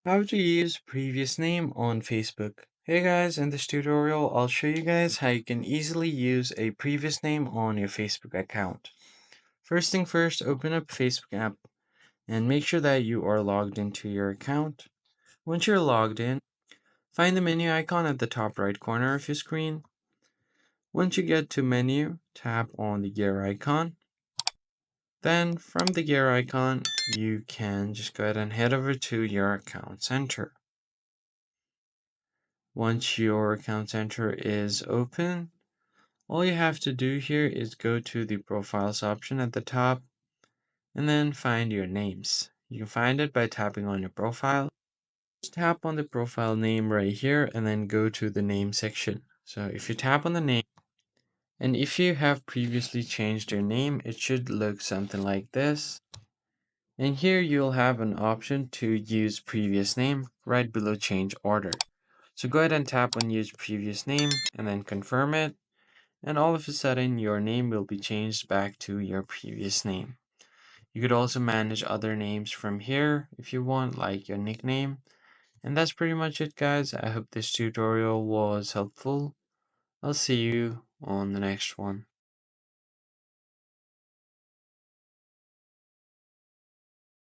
How to use previous name on Facebook. Hey guys, in this tutorial I'll show you guys how you can easily use a previous name on your Facebook account. First thing first, open up Facebook app and make sure that you are logged into your account. Once you're logged in, find the menu icon at the top right corner of your screen. Once you get to menu, tap on the gear icon. Then from the gear icon, you can just go ahead and head over to your account center. Once your account center is open, all you have to do here is go to the profiles option at the top and then find your names. You can find it by tapping on your profile. Just tap on the profile name right here and then go to the name section. So if you tap on the name, and if you have previously changed your name, it should look something like this. And here you'll have an option to use previous name right below change order. So go ahead and tap on use previous name and then confirm it. And all of a sudden your name will be changed back to your previous name. You could also manage other names from here if you want, like your nickname. And that's pretty much it, guys. I hope this tutorial was helpful. I'll see you on the next one.